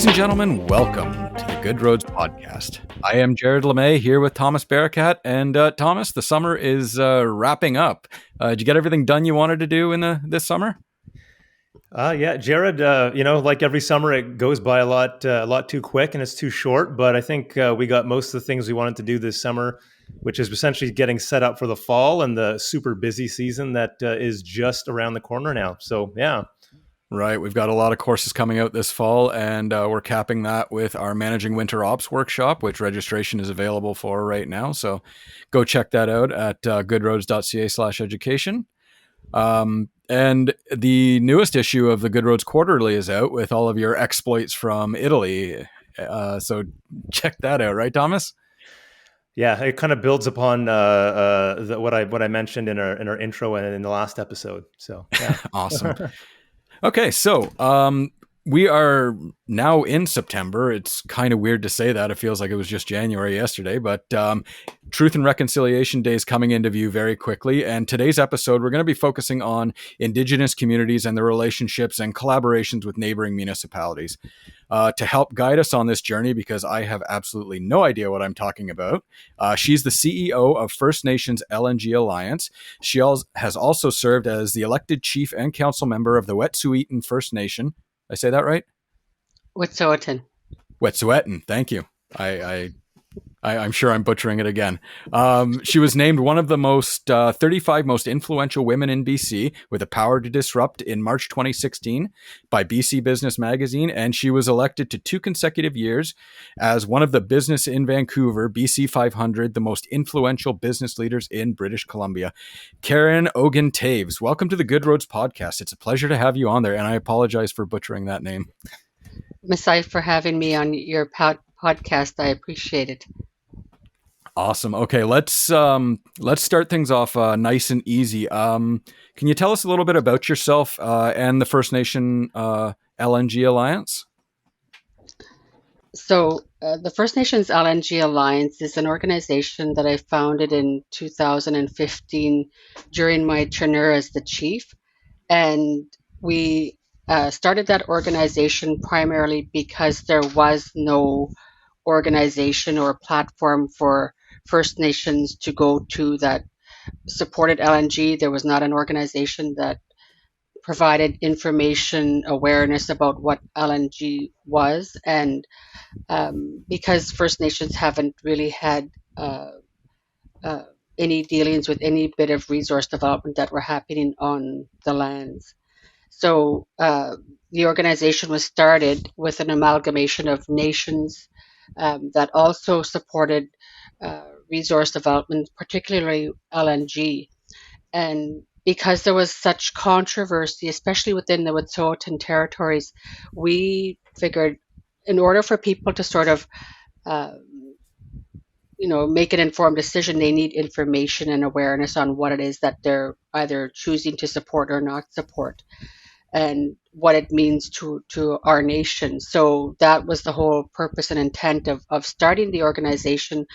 Ladies and gentlemen, welcome to the Good Roads podcast. I am Jared LeMay here with Thomas Barakat. And Thomas, the summer is wrapping up. Did you get everything done you wanted to do in this summer? Yeah, Jared, like every summer, it goes by a lot too quick and it's too short. But I think we got most of the things we wanted to do this summer, which is essentially getting set up for the fall and the super busy season that is just around the corner now. So, yeah. Right. We've got a lot of courses coming out this fall, and we're capping that with our Managing Winter Ops workshop, which registration is available for right now. So go check that out at goodroads.ca/education. And the newest issue of the Good Roads Quarterly is out with all of your exploits from Italy. So check that out, right, Thomas? Yeah, it kind of builds upon what I mentioned in our intro and in the last episode. So yeah, awesome. Okay, so we are now in September. It's kind of weird to say that. It feels like it was just January yesterday, but Truth and Reconciliation Day is coming into view very quickly. And today's episode, we're going to be focusing on Indigenous communities and their relationships and collaborations with neighboring municipalities. To help guide us on this journey, because I have absolutely no idea what I'm talking about. She's the CEO of First Nations LNG Alliance. She has also served as the elected chief and council member of the Wet'suwet'en First Nation. Did I say that right? Wet'suwet'en. Wet'suwet'en. Thank you. I'm sure I'm butchering it again. She was named one of the 35 most influential women in BC with the power to disrupt in March 2016 by BC Business Magazine, and she was elected to 2 consecutive years as one of the Business in Vancouver, BC 500, the most influential business leaders in British Columbia. Karen Ogen-Toews, welcome to the Good Roads podcast. It's a pleasure to have you on there, and I apologize for butchering that name. Masai, for having me on your podcast. I appreciate it. Awesome. Okay, let's start things off nice and easy. Can you tell us a little bit about yourself and the First Nation LNG Alliance? So the First Nations LNG Alliance is an organization that I founded in 2015 during my tenure as the chief. And we started that organization primarily because there was no organization or platform for First Nations to go to that supported LNG. There was not an organization that provided information awareness about what LNG was, and because First Nations haven't really had any dealings with any bit of resource development that were happening on the lands. So the organization was started with an amalgamation of nations that also supported resource development, particularly LNG. And because there was such controversy, especially within the Wet'suwet'en territories, we figured in order for people to sort of make an informed decision, they need information and awareness on what it is that they're either choosing to support or not support, and what it means to our nation. So that was the whole purpose and intent of starting the organization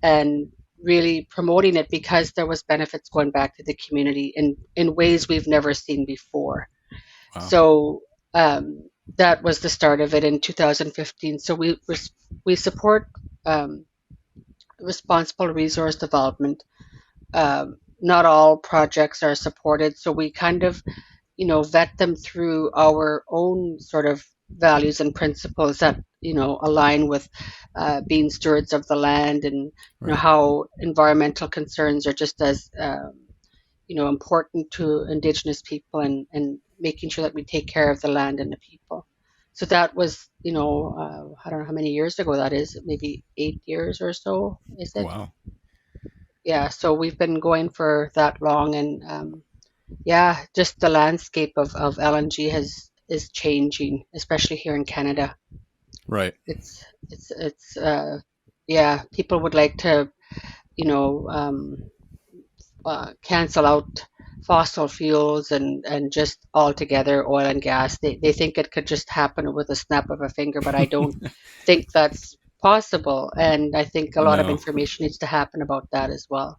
and really promoting it, because there was benefits going back to the community in ways we've never seen before. Wow. So that was the start of it in 2015. So we support responsible resource development. Not all projects are supported, so we kind of vet them through our own sort of values and principles that align with being stewards of the land, and how environmental concerns are just as important to Indigenous people, and making sure that we take care of the land and the people. So that was I don't know how many years ago that is, maybe 8 years or so, is it? Wow. Yeah, so we've been going for that long, and just the landscape of LNG is changing, especially here in Canada. Right. It's people would like to, cancel out fossil fuels and just altogether oil and gas. They think it could just happen with a snap of a finger, but I don't think that's possible. And I think a lot of information needs to happen about that as well.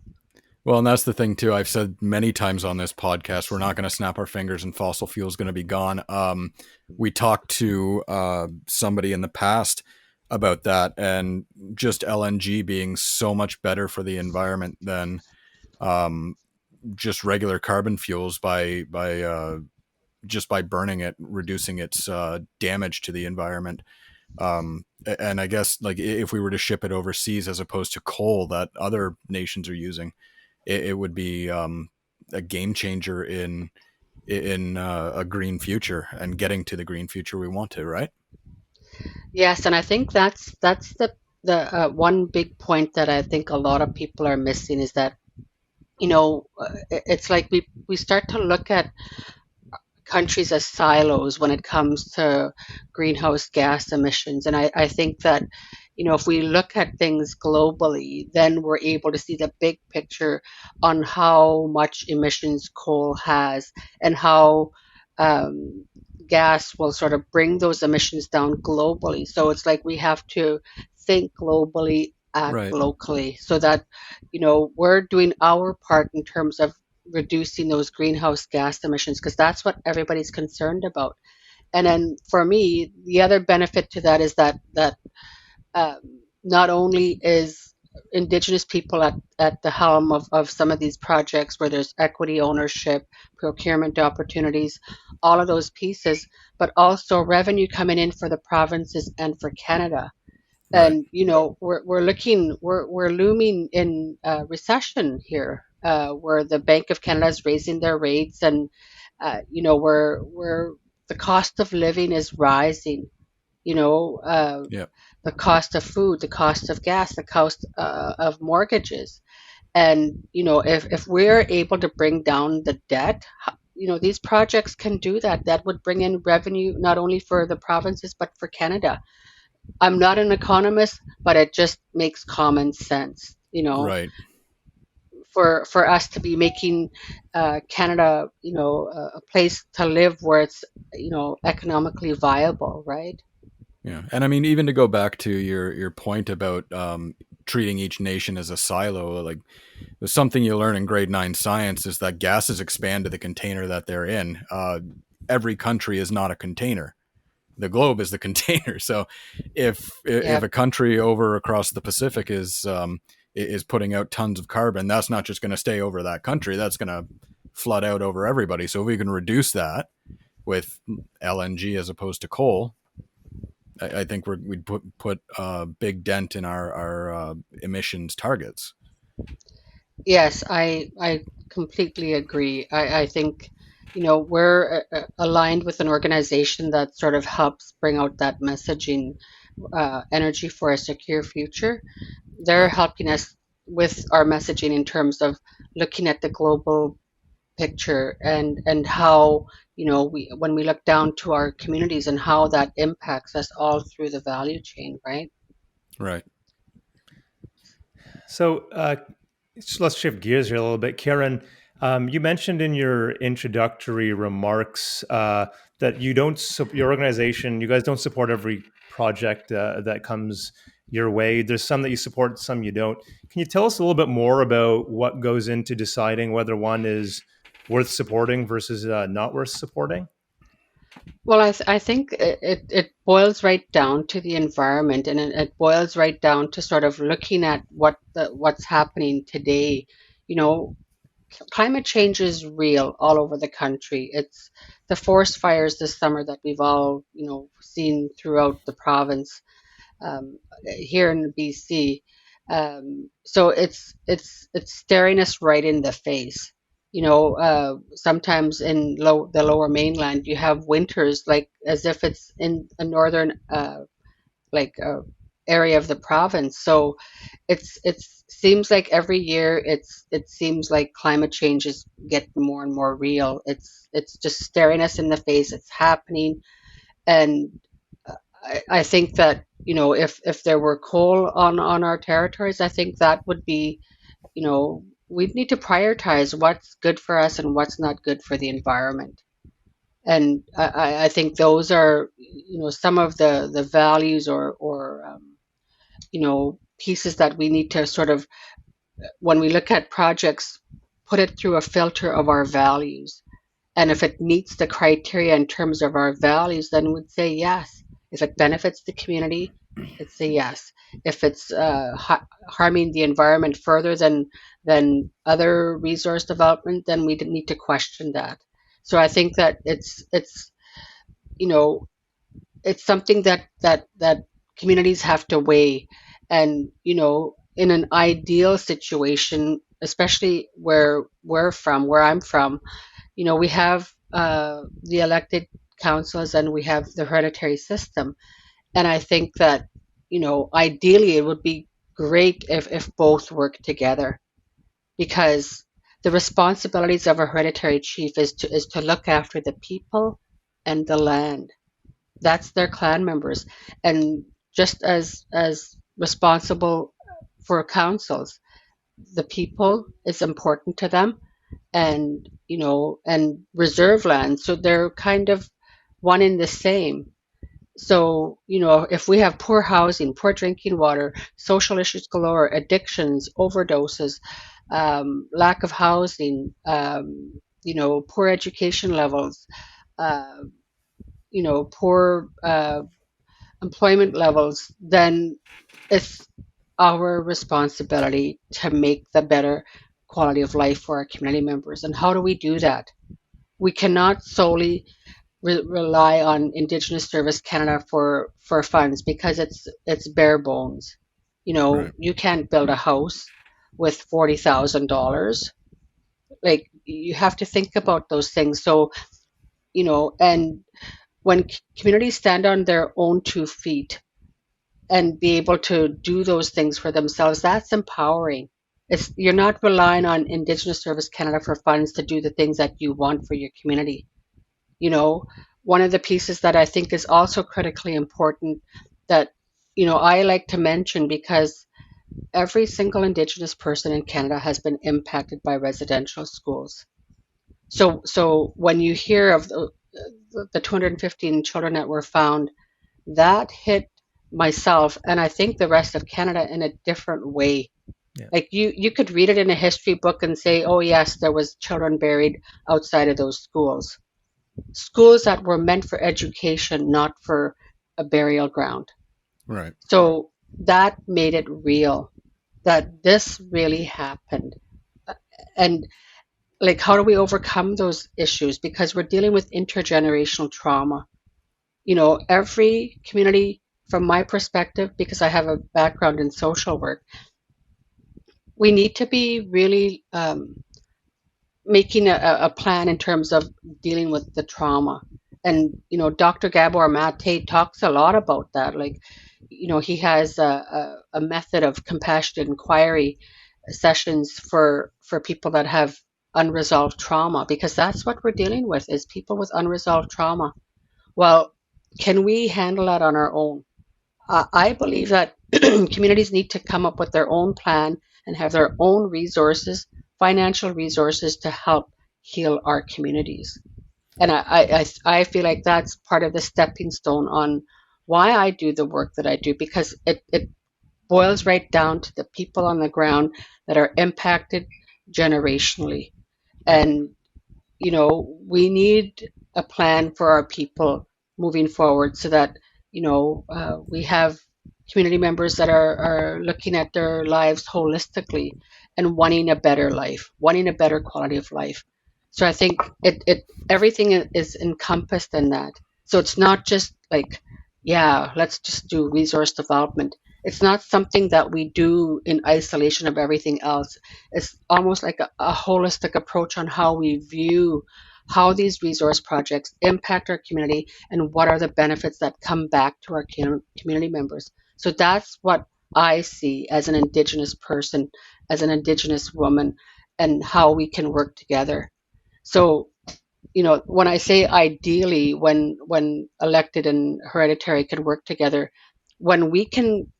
Well, and that's the thing too. I've said many times on this podcast, we're not going to snap our fingers and fossil fuel is going to be gone. We talked to somebody in the past about that, and just LNG being so much better for the environment than um, just regular carbon fuels by just by burning it, reducing its damage to the environment. And I guess like if we were to ship it overseas as opposed to coal that other nations are using, it would be a game changer in a green future and getting to the green future we want to, right? Yes, and I think that's the one big point that I think a lot of people are missing is that it's like we start to look at countries as silos when it comes to greenhouse gas emissions. And I think that, if we look at things globally, then we're able to see the big picture on how much emissions coal has and how um, gas will sort of bring those emissions down globally. So it's like we have to think globally, act Right, locally, so that, we're doing our part in terms of reducing those greenhouse gas emissions because that's what everybody's concerned about. And then for me, the other benefit to that is that not only is Indigenous people at the helm of some of these projects where there's equity ownership, procurement opportunities, all of those pieces, but also revenue coming in for the provinces and for Canada. right. And we're looming in recession here, where the Bank of Canada is raising their rates, and we're the cost of living is rising. You know, Yeah, the cost of food, the cost of gas, the cost of mortgages, and if we're able to bring down the debt. These projects can do that. That would bring in revenue not only for the provinces but for Canada. I'm not an economist, but it just makes common sense, right. for us to be making Canada, a place to live where it's, economically viable, right? Yeah, and I mean, even to go back to your point about treating each nation as a silo, like there's something you learn in grade 9 science is that gases expand to the container that they're in. Every country is not a container. The globe is the container. So if Yeah. a country over across the Pacific is putting out tons of carbon, that's not just going to stay over that country. That's going to flood out over everybody. So if we can reduce that with LNG as opposed to coal, I think we'd put a big dent in our emissions targets. Yes, I completely agree. I think, we're aligned with an organization that sort of helps bring out that messaging, energy for a secure future. They're Right, helping us with our messaging in terms of looking at the global picture and how, we when we look down to our communities and how that impacts us all through the value chain, right? right. So let's shift gears here a little bit. Karen, you mentioned in your introductory remarks that your organization, you guys don't support every project that comes your way. There's some that you support, some you don't. Can you tell us a little bit more about what goes into deciding whether one is worth supporting versus not worth supporting? Well, I think it boils right down to the environment, and it boils right down to sort of looking at what's happening today. You know, Climate change is real all over the country. It's the forest fires this summer that we've all, seen throughout the province, here in BC. So it's staring us right in the face. Sometimes in the lower mainland, you have winters like as if it's in a northern like area of the province. So it's seems like every year it seems like climate change is getting more and more real. It's just staring us in the face. It's happening, and I think that if there were coal on our territories, I think that would be, we'd need to prioritize what's good for us and what's not good for the environment. And I think those are, some of the values or pieces that we need to sort of when we look at projects, put it through a filter of our values. And if it meets the criteria in terms of our values, then we'd say yes. If it benefits the community, it's a yes. If it's harming the environment further than other resource development, then we need to question that. So I think that it's you know it's something that communities have to weigh. And in an ideal situation, especially where I'm from, we have the elected councils and we have the hereditary system. And I think that, ideally it would be great if both work together, because the responsibilities of a hereditary chief is to look after the people and the land. That's their clan members. And just as responsible for councils, the people is important to them, and reserve land, so they're kind of one in the same. So if we have poor housing, poor drinking water, social issues galore, addictions, overdoses, lack of housing, poor education levels, uh, poor employment levels, then it's our responsibility to make the better quality of life for our community members. And how do we do that? We cannot solely rely on Indigenous Service Canada for funds, because it's bare bones. Right. You can't build a house with $40,000. Like, you have to think about those things. So, and when communities stand on their own 2 feet and be able to do those things for themselves, that's empowering. You're not relying on Indigenous Service Canada for funds to do the things that you want for your community. You know, one of the pieces that I think is also critically important, that I like to mention, because every single Indigenous person in Canada has been impacted by residential schools. So when you hear of the 215 children that were found, that hit myself, and I think the rest of Canada, in a different way. Yeah. Like, you could read it in a history book and say, oh yes, there was children buried outside of those schools that were meant for education, not for a burial ground. Right. So that made it real, that this really happened. And, like, how do we overcome those issues? Because we're dealing with intergenerational trauma. Every community, from my perspective, because I have a background in social work, we need to be really making a plan in terms of dealing with the trauma. And Dr. Gabor Mate talks a lot about that. Like, he has a method of compassionate inquiry sessions for people that have unresolved trauma, because that's what we're dealing with, is people with unresolved trauma. Well, can we handle that on our own? I believe that communities need to come up with their own plan and have their own resources, financial resources, to help heal our communities. And I feel like that's part of the stepping stone on why I do the work that I do, because it boils right down to the people on the ground that are impacted generationally. And we need a plan for our people moving forward, so that we have community members that are looking at their lives holistically and wanting a better life, wanting a better quality of life. So I think it everything is encompassed in that. So it's not just like, yeah, let's just do resource development. It's not something that we do in isolation of everything else. It's almost like a holistic approach on how we view how these resource projects impact our community and what are the benefits that come back to our community members. So that's what I see as an Indigenous person, as an Indigenous woman, and how we can work together. So, when I say ideally, when elected and hereditary can work together, when we can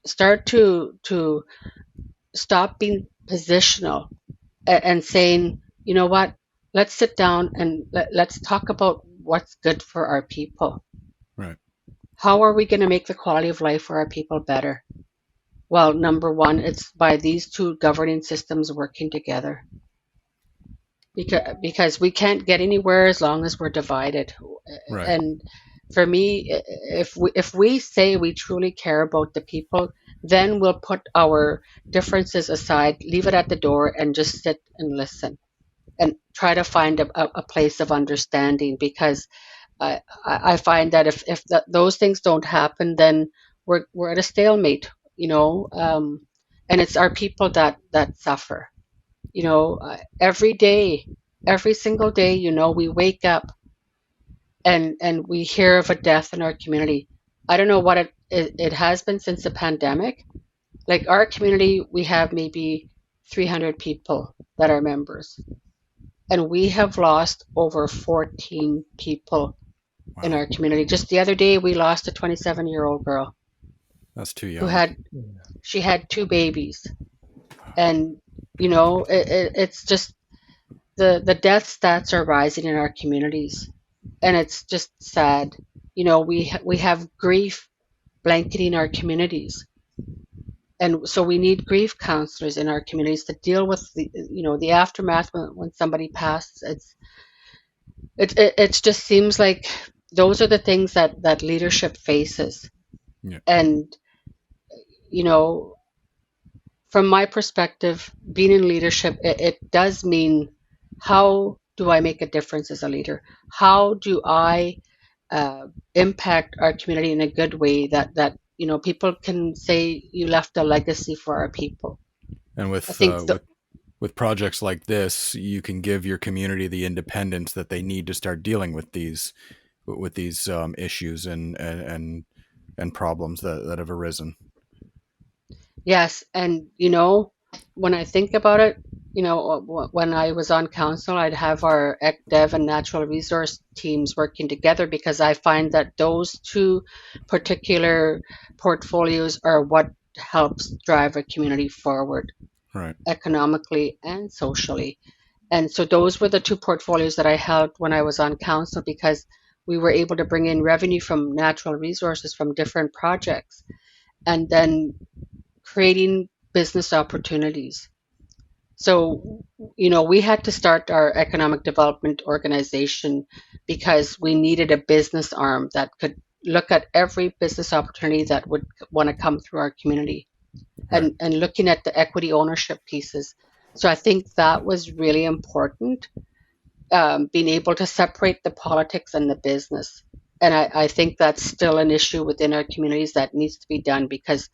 start to stop being positional, and saying, you know what, let's sit down and let's talk about what's good for our people. Right. How are we going to make the quality of life for our people better? Well, number one, it's by these two governing systems working together. Because we can't get anywhere as long as we're divided. Right. And for me, if we say we truly care about the people, then we'll put our differences aside, leave it at the door, and just sit and listen and try to find a place of understanding. Because I find that if those things don't happen, then we're at a stalemate, and it's our people that suffer. Every day, every single day, we wake up and we hear of a death in our community. I don't know what it has been since the pandemic. Like our community, we have maybe 300 people that are members, and we have lost over 14 people in Wow. our community. Just the other day, we lost a 27-year-old girl That's too who young. had she had two babies, and it's just the death stats are rising in our communities, and it's just sad. We have grief blanketing our communities, and so we need grief counselors in our communities to deal with the aftermath when somebody passes. It just seems like those are the things that leadership faces. Yeah. And you know from my perspective, being in leadership, it does mean, how do I make a difference as a leader? How do I impact our community in a good way that people can say you left a legacy for our people? And I think with projects like this, you can give your community the independence that they need to start dealing with these issues and problems that have arisen. yes, and when I think about it, when I was on council, I'd have our ECDev and natural resource teams working together, because I find that those two particular portfolios are what helps drive a community forward Right. economically and socially. And so those were the two portfolios that I held when I was on council, because we were able to bring in revenue from natural resources from different projects, and then creating business opportunities. So, we had to start our economic development organization because we needed a business arm that could look at every business opportunity that would want to come through our community, Right. and looking at the equity ownership pieces. So I think that was really important, being able to separate the politics and the business. And I think that's still an issue within our communities that needs to be done, because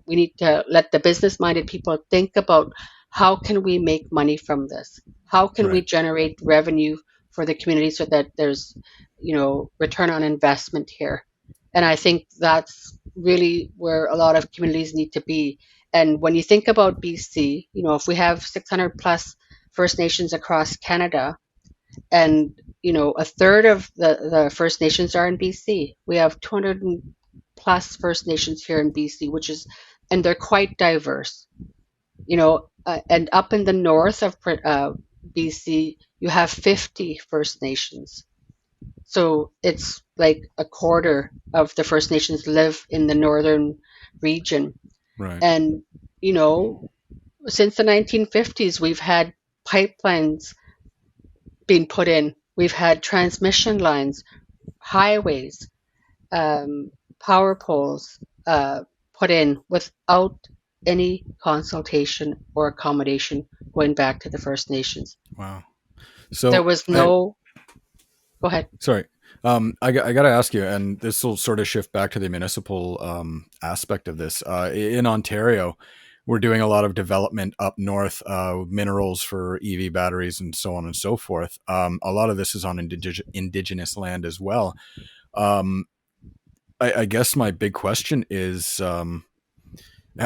we need to let the business minded people think about, how can we make money from this? How can we Right. generate revenue for the community so that there's, return on investment here? And I think that's really where a lot of communities need to be. And when you think about BC, if we have 600 plus First Nations across Canada, and a third of the First Nations are in BC. We have 200 plus First Nations here in BC, and they're quite diverse. And up in the north of BC, you have 50 First Nations. So it's like a quarter of the First Nations live in the northern region. Right. And you know, since the 1950s, we've had pipelines being put in. We've had transmission lines, highways, power poles put in without any consultation or accommodation going back to the First Nations. Wow. There So was I no. Go ahead. sorry. I got to ask you, and this will sort of shift back to the municipal aspect of this. In Ontario, we're doing a lot of development up north, minerals for EV batteries and so on and so forth. A lot of this is on indigenous land as well. Um, I guess my big question is,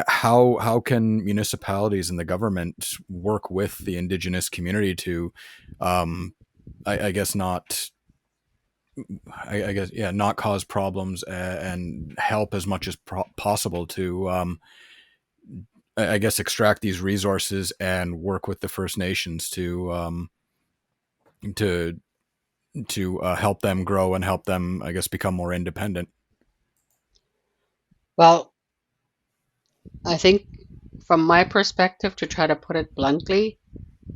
how can municipalities and the government work with the indigenous community to, um, I guess not I guess yeah, not cause problems and help as much as possible to I guess extract these resources and work with the First Nations to help them grow and help them, I guess, become more independent. Well, I think from my perspective, to try to put it bluntly,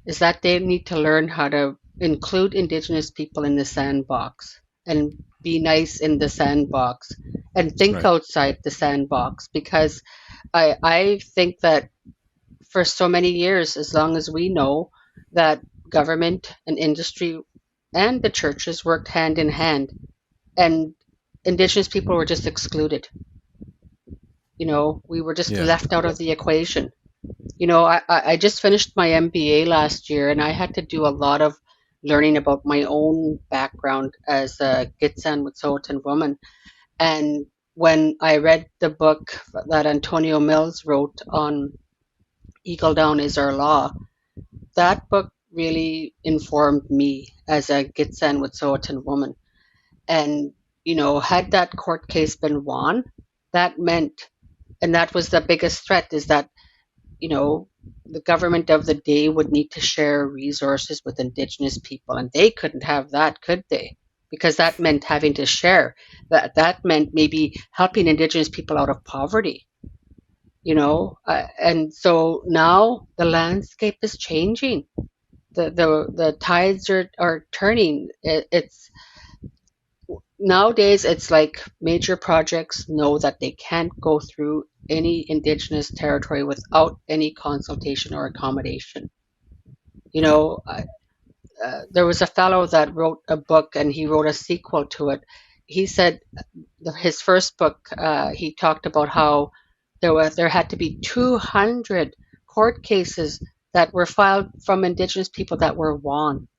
is that they need to learn how to include Indigenous people in the sandbox and be nice in the sandbox and think Right. outside the sandbox, because I think that for so many years, as long as we know, that government and industry and the churches worked hand in hand, and Indigenous people were just excluded. We were just Yeah. left out of the equation. I just finished my MBA last year, and I had to do a lot of learning about my own background as a Gitsan Wet'suwet'en woman. And when I read the book that Antonio Mills wrote on Eagle Down is Our Law, that book really informed me as a Gitsan Wet'suwet'en woman. And, had that court case been won, that meant, and that was the biggest threat, is that you know, the government of the day would need to share resources with Indigenous people, and they couldn't have that, could they? Because that meant having to share. That meant maybe helping Indigenous people out of poverty. And so now the landscape is changing. The tides are turning. It's nowadays it's like major projects know that they can't go through any Indigenous territory without any consultation or accommodation. You Right. know, there was a fellow that wrote a book and he wrote a sequel to it. He said his first book, he talked about how there had to be 200 court cases that were filed from Indigenous people that were won.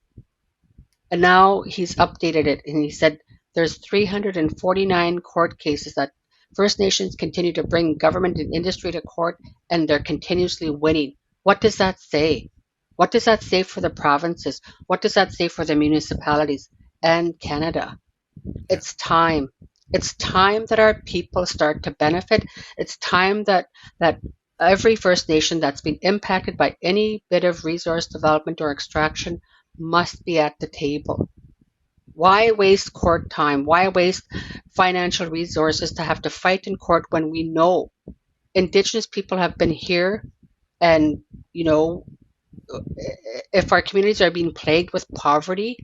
And now he's updated it and he said there's 349 court cases that First Nations continue to bring government and industry to court, and they're continuously winning. What does that say? What does that say for the provinces? What does that say for the municipalities and Canada? Yeah. It's time. It's time that our people start to benefit. It's time that every First Nation that's been impacted by any bit of resource development or extraction must be at the table. Why waste court time? Why waste financial resources to have to fight in court when we know Indigenous people have been here, and you know if our communities are being plagued with poverty,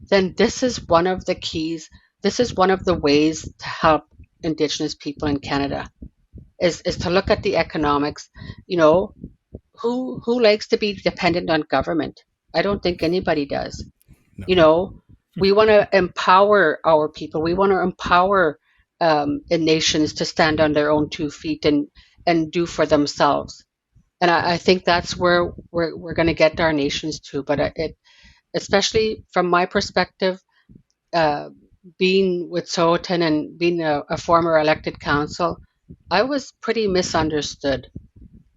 then this is one of the keys. This is one of the ways to help Indigenous people in Canada is to look at the economics. You know, who likes to be dependent on government? I don't think anybody does. No. You know, we want to empower our people. We want to empower nations to stand on their own 2 feet and do for themselves. And I think that's where we're going to get our nations to. But especially from my perspective, uh, being with Sotan and being a former elected council, I was pretty misunderstood.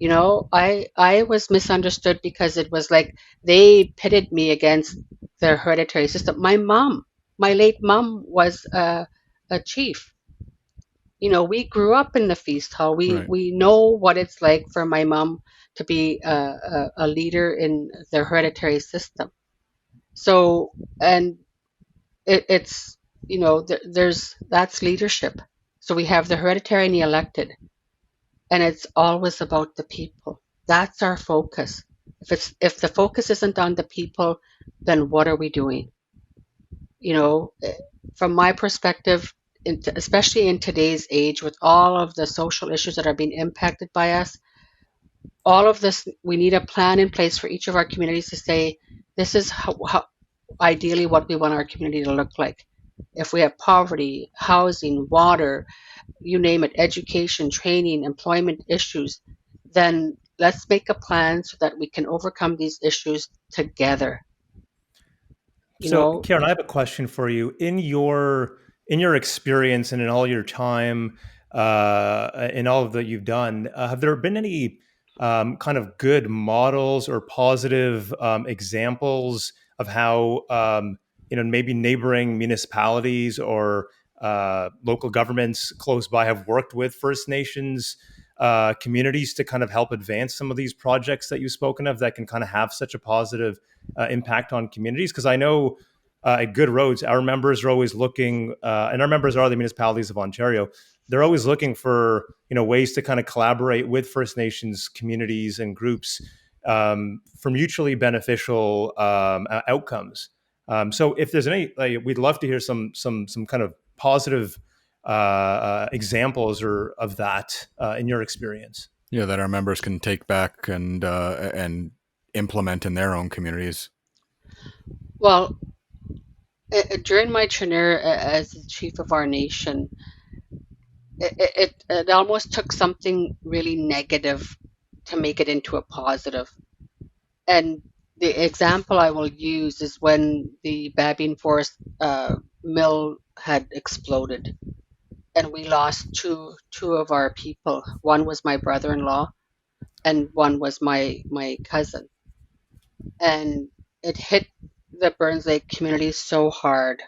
I was misunderstood because it was like they pitted me against their hereditary system. My late mom, was a chief. We grew up in the feast hall. We Right. we know what it's like for my mom to be a leader in the hereditary system. So, and it's there's that's leadership. So we have the hereditary and the elected, and it's always about the people. That's our focus. If the focus isn't on the people, then what are we doing? You know, from my perspective, especially in today's age, with all of the social issues that are being impacted by us, all of this, we need a plan in place for each of our communities to say, this is how ideally what we want our community to look like. If we have poverty, housing, water, you name it, education, training, employment issues, then let's make a plan so that we can overcome these issues together. You So, know, Karen, I have a question for you. In your experience and in all your time, in all of that you've done, have there been any kind of good models or positive examples of how maybe neighboring municipalities or local governments close by have worked with First Nations communities to kind of help advance some of these projects that you've spoken of that can kind of have such a positive impact on communities? Because I know at Good Roads, our members are always looking, and our members are the municipalities of Ontario. They're always looking for ways to kind of collaborate with First Nations communities and groups for mutually beneficial outcomes. So if there's any, we'd love to hear some kind of positive examples or of that in your experience. Yeah, that our members can take back and implement in their own communities. Well, during my tenure as the chief of our nation, it almost took something really negative to make it into a positive. And the example I will use is when the Babine Forest mill had exploded, and we lost two of our people. One was my brother-in-law, and one was my cousin. And it hit the Burns Lake community so hard.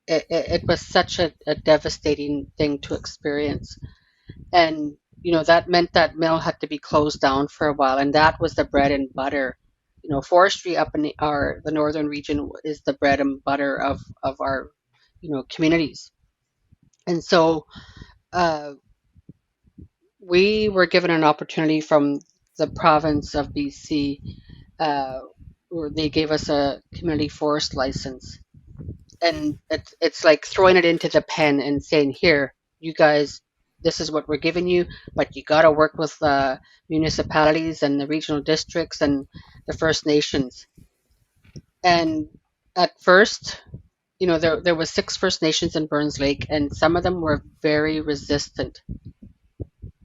It was such a devastating thing to experience. And that meant that mill had to be closed down for a while, and that was the bread and butter. Forestry up in the northern region is the bread and butter of our communities. And so uh, we were given an opportunity from the province of BC, where they gave us a community forest license, and it's like throwing it into the pen and saying, here, you guys, this is what we're giving you, but you got to work with municipalities and the regional districts and the First Nations. And at first, there was 6 First Nations in Burns Lake, and some of them were very resistant.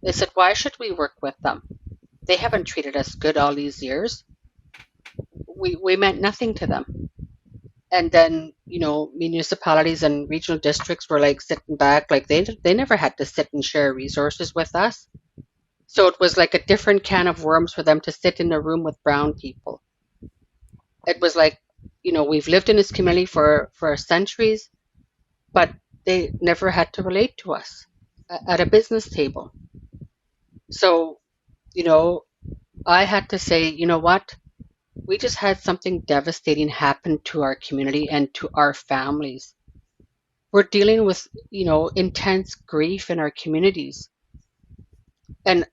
They said, why should we work with them? They haven't treated us good all these years. We meant nothing to them. And then municipalities and regional districts were like sitting back, like they never had to sit and share resources with us. So it was like a different can of worms for them to sit in a room with brown people. It was like, we've lived in this community for centuries, but they never had to relate to us at a business table. So I had to say, what, we just had something devastating happen to our community and to our families. We're dealing with intense grief in our communities. And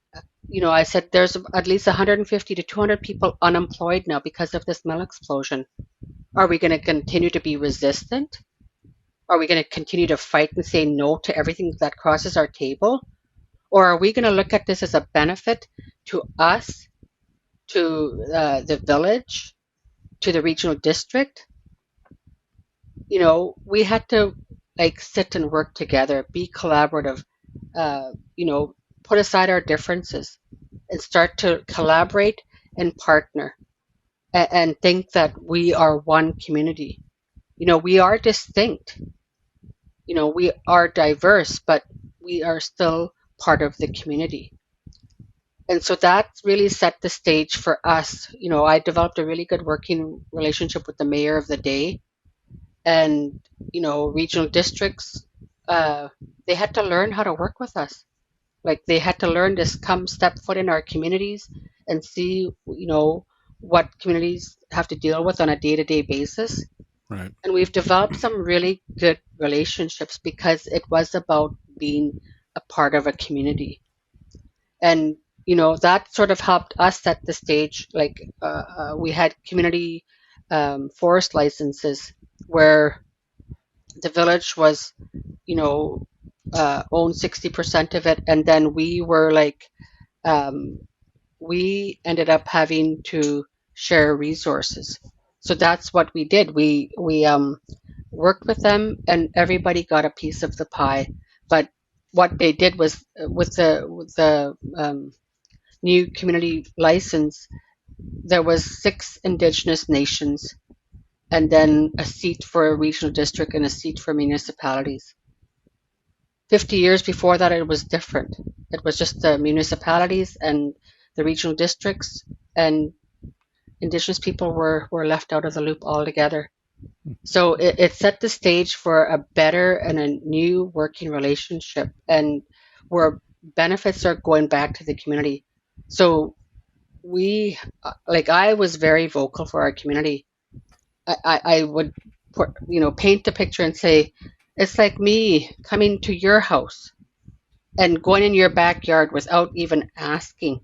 I said there's at least 150 to 200 people unemployed now because of this mill explosion. Are we going to continue to be resistant? Are we going to continue to fight and say no to everything that crosses our table? Or are we going to look at this as a benefit to us, to the village, to the regional district? We had to sit and work together, be collaborative, put aside our differences and start to collaborate and partner and think that we are one community. We are distinct. We are diverse, but we are still part of the community. And so that really set the stage for us. I developed a really good working relationship with the mayor of the day, and regional districts. They had to learn how to work with us. Like they had to learn to come step foot in our communities and see what communities have to deal with on a day-to-day basis. Right. And we've developed some really good relationships because it was about being a part of a community. And that sort of helped us set the stage. Like we had community forest licenses where the village was owned 60% of it, and then we were like we ended up having to share resources. So that's what we did. We worked with them, and everybody got a piece of the pie. But what they did was with the new community license, there was 6 Indigenous nations, and then a seat for a regional district and a seat for municipalities. 50 years before that, it was different. It was just the municipalities and the regional districts, and Indigenous people were left out of the loop altogether. So it set the stage for a better and a new working relationship, and where benefits are going back to the community. So I was very vocal for our community. I would paint the picture and say, it's like me coming to your house and going in your backyard without even asking,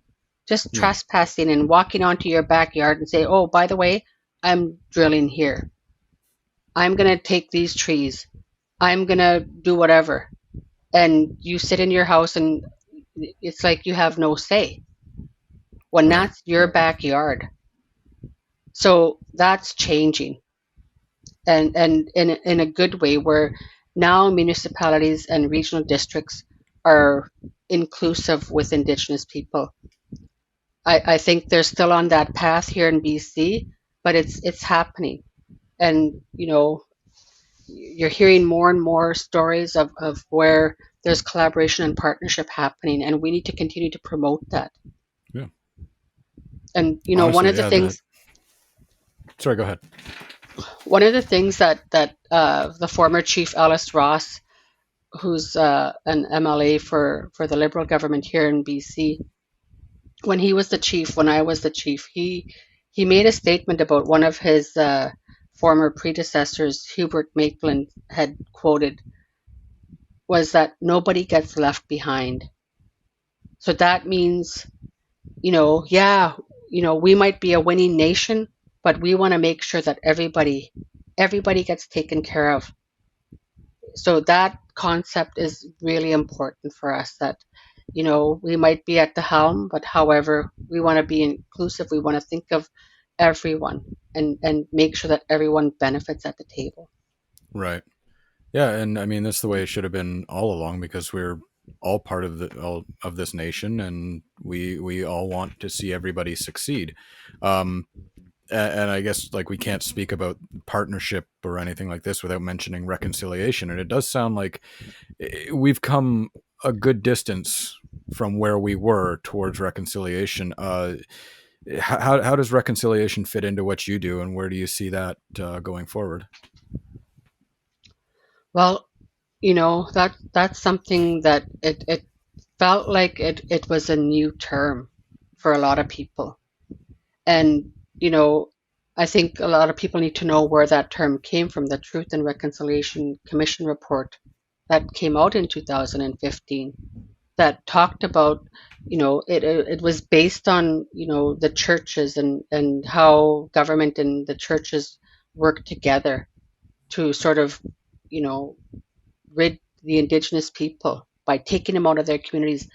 just Yeah. trespassing and walking onto your backyard and say, oh, by the way, I'm drilling here. I'm going to take these trees. I'm going to do whatever. And you sit in your house and it's like you have no say when Right. that's your backyard. So that's changing, and in a good way, where now municipalities and regional districts are inclusive with Indigenous people. I think they're still on that path here in BC, but it's happening. And you're hearing more and more stories of where there's collaboration and partnership happening, and we need to continue to promote that. Yeah. And one Honestly, of the yeah. things Sorry, go ahead. that the former Chief Alice Ross, who's an MLA for the Liberal government here in BC, when he was the chief, when I was the chief, he made a statement about one of his former predecessors, Hubert Maitland, had quoted, was that nobody gets left behind. So that means, yeah, we might be a winning nation, but we want to make sure that everybody gets taken care of. So that concept is really important for us, that we might be at the helm, but however, we want to be inclusive. We want to think of everyone and make sure that everyone benefits at the table. Right. Yeah, and I mean that's the way it should have been all along, because we're all part of all of this nation, and we all want to see everybody succeed. Um, and I guess like we can't speak about partnership or anything like this without mentioning reconciliation. And it does sound like we've come a good distance from where we were towards reconciliation. How does reconciliation fit into what you do, and where do you see that going forward? Well, that's something that it felt like it was a new term for a lot of people. And, I think a lot of people need to know where that term came from. The Truth and Reconciliation Commission report that came out in 2015 that talked about, it was based on, the churches and how government and the churches work together to sort of, you know, rid the Indigenous people by taking them out of their communities,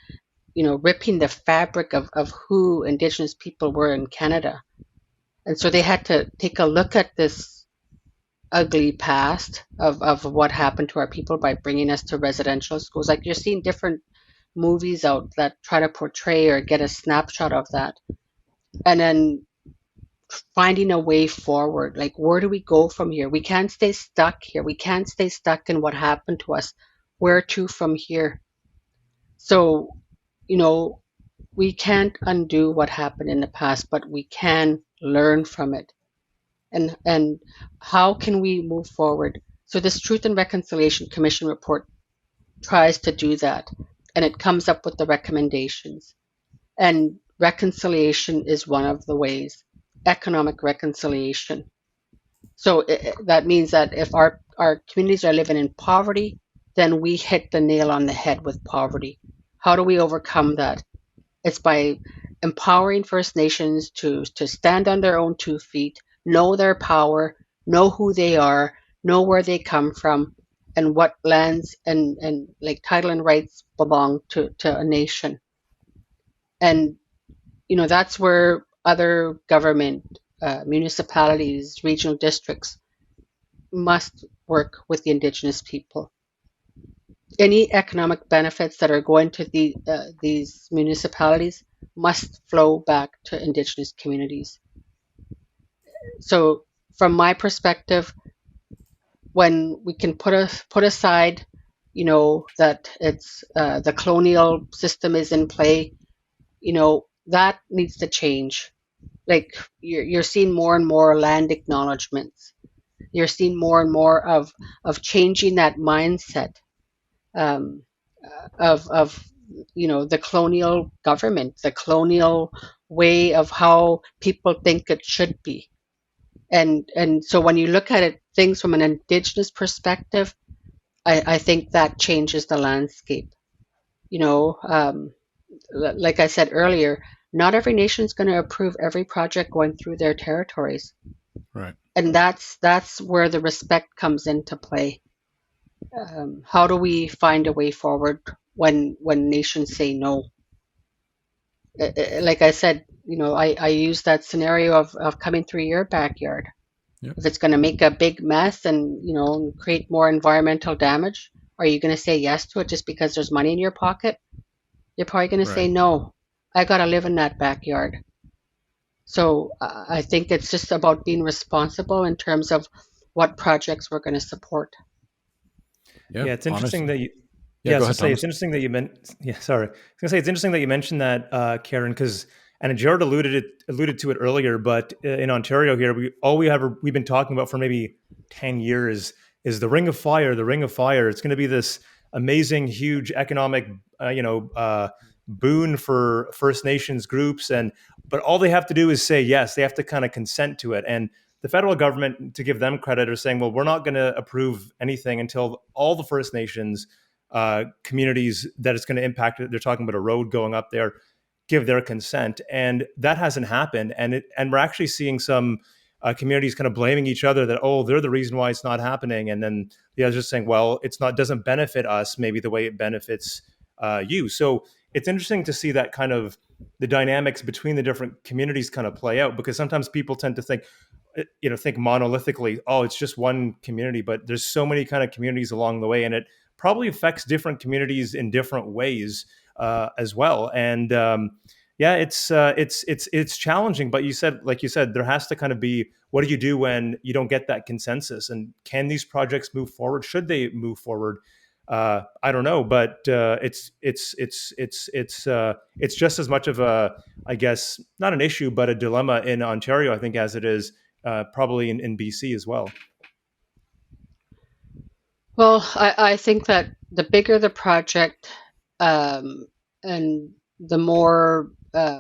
ripping the fabric of who Indigenous people were in Canada. And so they had to take a look at this ugly past of what happened to our people by bringing us to residential schools. Like, you're seeing different movies out that try to portray or get a snapshot of that. And then finding a way forward. Like, where do we go from here? We can't stay stuck here. We can't stay stuck in what happened to us. Where to from here? So, you know, we can't undo what happened in the past, but we can learn from it. And how can we move forward? So this Truth and Reconciliation Commission report tries to do that, and it comes up with the recommendations. And reconciliation is one of the ways, economic reconciliation. So that means that if our communities are living in poverty, then we hit the nail on the head with poverty. How do we overcome that? It's by empowering First Nations to stand on their own 2 feet, know their power, know who they are, know where they come from, and what lands and like title and rights belong to a nation. And that's where other government, municipalities, regional districts must work with the Indigenous people. Any economic benefits that are going to these municipalities must flow back to Indigenous communities. So, from my perspective, when we can put aside, that it's the colonial system is in play, that needs to change. Like, you're seeing more and more land acknowledgements. You're seeing more and more of changing that mindset. Um, of the colonial government, the colonial way of how people think it should be. And so when you look at it, things from an Indigenous perspective, I think that changes the landscape. You know, like I said earlier, not every nation is going to approve every project going through their territories, Right. and that's where the respect comes into play. How do we find a way forward when nations say no? Like I said, I use that scenario of coming through your backyard. Yep. If it's going to make a big mess and create more environmental damage, are you going to say yes to it just because there's money in your pocket? You're probably going to Right. say no. I got to live in that backyard. So I think it's just about being responsible in terms of what projects we're going to support. Yeah. Yeah, it's interesting Honestly. that you. Yeah. Yeah, I Go was gonna ahead, say it's Thomas. interesting that you meant. Yeah, sorry. I was gonna say it's interesting that you mentioned that, Karen, because and Jared alluded to it earlier, but in Ontario here, we've been talking about for maybe 10 years is the Ring of Fire. The Ring of Fire. It's going to be this amazing, huge economic, boon for First Nations groups, and but all they have to do is say yes. They have to kind of consent to it, and the federal government, to give them credit, are saying, well, we're not going to approve anything until all the First Nations communities that it's going to impact. They're talking about a road going up there, give their consent, and that hasn't happened. And we're actually seeing some communities kind of blaming each other that, oh, they're the reason why it's not happening, and then the others just saying, well, it's not, doesn't benefit us maybe the way it benefits you. So it's interesting to see that kind of the dynamics between the different communities kind of play out, because sometimes people tend to think monolithically, oh, it's just one community, but there's so many kind of communities along the way, and it probably affects different communities in different ways as well. And yeah, it's challenging. But like you said, there has to kind of be, what do you do when you don't get that consensus? And can these projects move forward? Should they move forward? I don't know, but it's just as much of a, I guess, not an issue, but a dilemma in Ontario, I think, as it is probably in BC as well. Well, I think that the bigger the project, and the more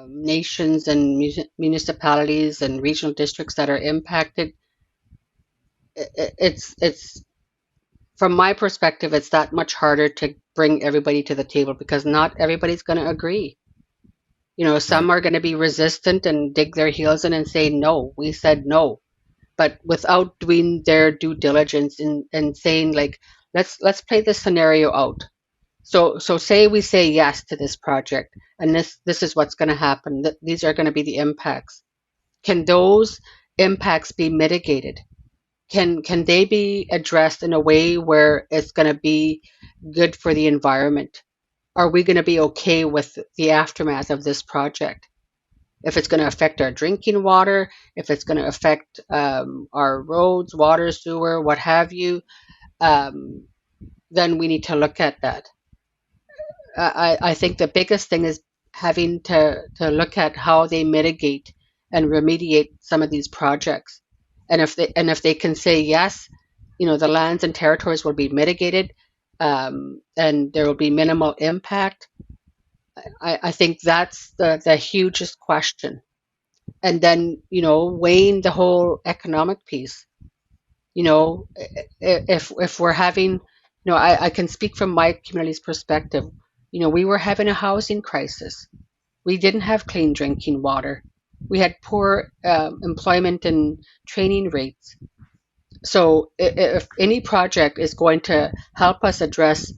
nations and municipalities and regional districts that are impacted, it's from my perspective, it's that much harder to bring everybody to the table because not everybody's going to agree. Right. Some are going to be resistant and dig their heels in and say, no, we said no. But without doing their due diligence and saying, like, let's play this scenario out. So say we say yes to this project, and this is what's going to happen. These are going to be the impacts. Can those impacts be mitigated? Can they be addressed in a way where it's going to be good for the environment? Are we going to be okay with the aftermath of this project? If it's going to affect our drinking water, if it's going to affect our roads, water, sewer, what have you, um, then we need to look at that. I think the biggest thing is having to look at how they mitigate and remediate some of these projects. And if they can say yes, the lands and territories will be mitigated, and there will be minimal impact. I think that's the hugest question. And then weighing the whole economic piece. If we're having, I can speak from my community's perspective. We were having a housing crisis. We didn't have clean drinking water. We had poor employment and training rates. So if any project is going to help us address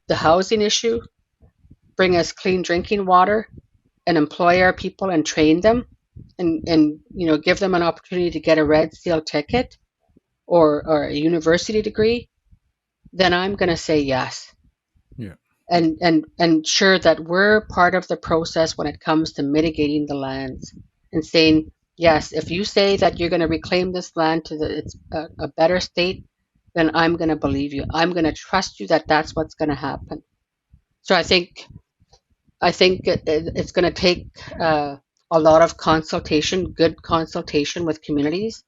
the housing issue, bring us clean drinking water, and employ our people and train them, and give them an opportunity to get a red seal ticket or a university degree, then I'm going to say yes. Yeah. And ensure that we're part of the process when it comes to mitigating the lands and saying, yes, if you say that you're going to reclaim this land to it's a better state, then I'm going to believe you. I'm going to trust you that that's what's going to happen. So I think it's going to take a lot of consultation, good consultation with communities,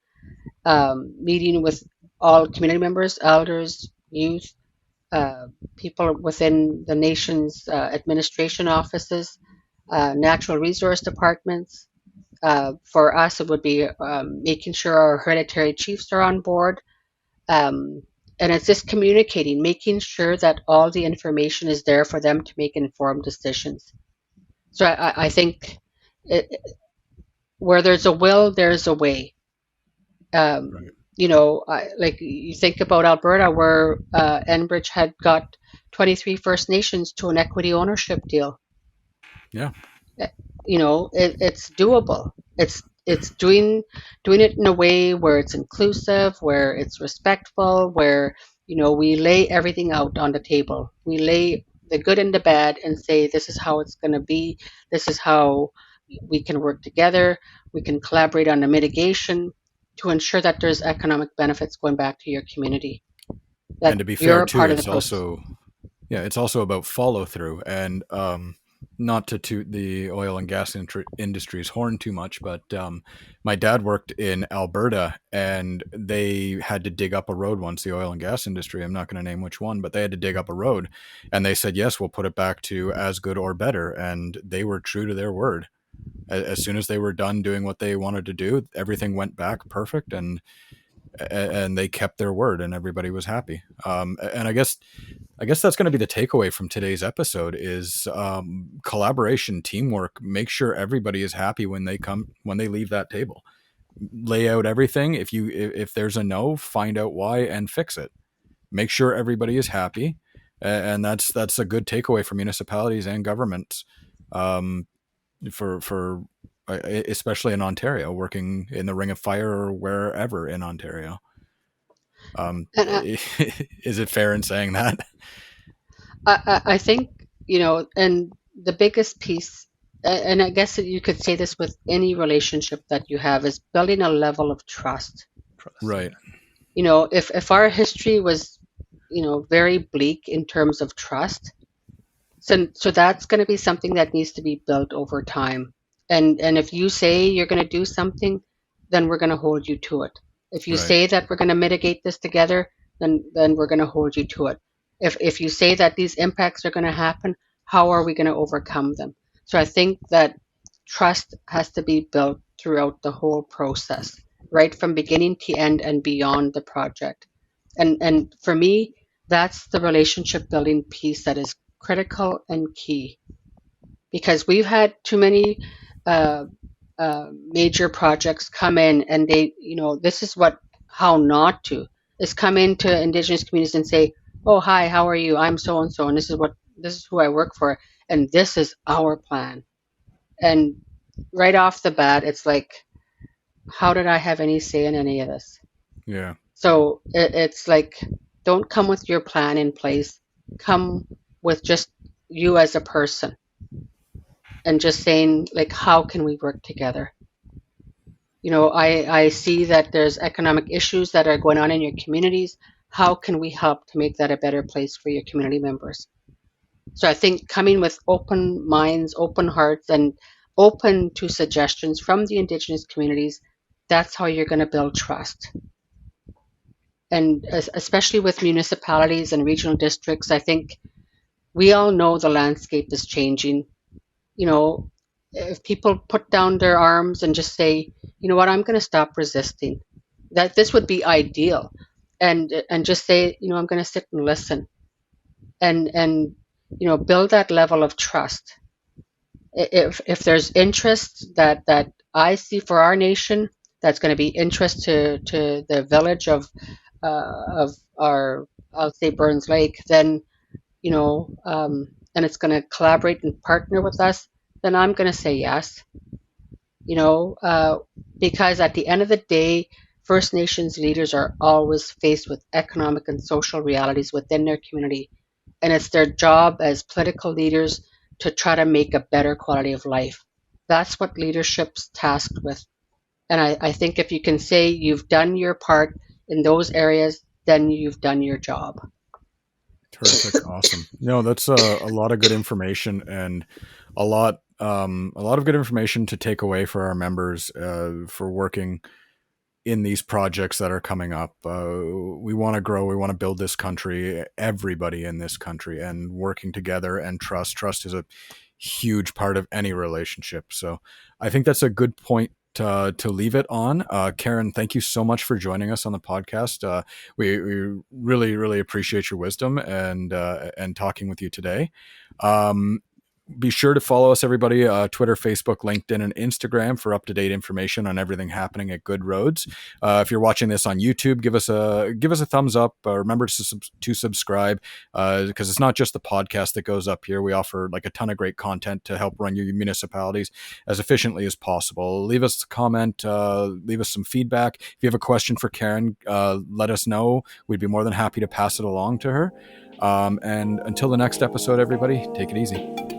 meeting with all community members, elders, youth, people within the nation's administration offices, natural resource departments, For us, it would be making sure our hereditary chiefs are on board. Um, and it's just communicating, making sure that all the information is there for them to make informed decisions. So I think it, where there's a will, there's a way. Right. Like you think about Alberta, where Enbridge had got 23 First Nations to an equity ownership deal. Yeah. It's doable. It's doing it in a way where it's inclusive, where it's respectful, where we lay everything out on the table. We lay the good and the bad and say this is how it's going to be. This is how we can work together. We can collaborate on the mitigation to ensure that there's economic benefits going back to your community. And That to be you're fair a too, part of the it's process. also it's also about follow through, and not to toot the oil and gas industry's horn too much, but my dad worked in Alberta, and they had to dig up a road once. The oil and gas industry, I'm not going to name which one, but they had to dig up a road, and they said, yes, we'll put it back to as good or better, and they were true to their word. As soon as they were done doing what they wanted to do, everything went back perfect, and they kept their word, and everybody was happy. And I guess that's going to be the takeaway from today's episode is collaboration, teamwork. Make sure everybody is happy when they leave that table. Lay out everything. If there's a no, find out why and fix it. Make sure everybody is happy, and that's a good takeaway for municipalities and governments, for especially in Ontario, working in the Ring of Fire or wherever in Ontario. And Is it fair in saying that? I think, and the biggest piece, and I guess that you could say this with any relationship that you have, is building a level of trust. Trust. Right. If our history was, very bleak in terms of trust, so that's going to be something that needs to be built over time. And if you say you're going to do something, then we're going to hold you to it. If you Right. say that we're going to mitigate this together, then we're going to hold you to it. If you say that these impacts are going to happen, how are we going to overcome them? So I think that trust has to be built throughout the whole process, right from beginning to end and beyond the project. And for me, that's the relationship building piece that is critical and key, because we've had too many uh, major projects come in, and this is what how not to is come into Indigenous communities and say, "Oh, hi, how are you? I'm so and so, and this is who I work for, and this is our plan." And right off the bat, it's like, how did I have any say in any of this? Yeah. So it's like, don't come with your plan in place. Come with just you as a person and just saying, like, how can we work together? I see that there's economic issues that are going on in your communities. How can we help to make that a better place for your community members? So I think coming with open minds, open hearts, and open to suggestions from the Indigenous communities, that's how you're going to build trust. And especially with municipalities and regional districts, I think we all know the landscape is changing. You know, if people put down their arms and just say, you know what, I'm going to stop resisting, that this would be ideal, and just say, I'm going to sit and listen, and build that level of trust. If there's interest that I see for our nation, that's going to be interest to the village of our, I'll say, Burns Lake, then and it's going to collaborate and partner with us, then I'm going to say yes. You know, uh, because at the end of the day, First Nations leaders are always faced with economic and social realities within their community, and it's their job as political leaders to try to make a better quality of life. That's what leadership's tasked with. And I think if you can say you've done your part in those areas, then you've done your job. Terrific. Awesome. No, that's a lot of good information, and a lot of good information to take away for our members, for working in these projects that are coming up. We want to grow. We want to build this country, everybody in this country, and working together, and trust. Trust is a huge part of any relationship. So I think that's a good point to leave it on. Karen, thank you so much for joining us on the podcast. We really, really appreciate your wisdom and talking with you today. Be sure to follow us, everybody, Twitter, Facebook, LinkedIn, and Instagram for up-to-date information on everything happening at Good Roads. If you're watching this on YouTube, give us a thumbs up. Remember to subscribe, because it's not just the podcast that goes up here. We offer like a ton of great content to help run your municipalities as efficiently as possible. Leave us a comment, leave us some feedback. If you have a question for Karen, let us know. We'd be more than happy to pass it along to her. And until the next episode, everybody, take it easy.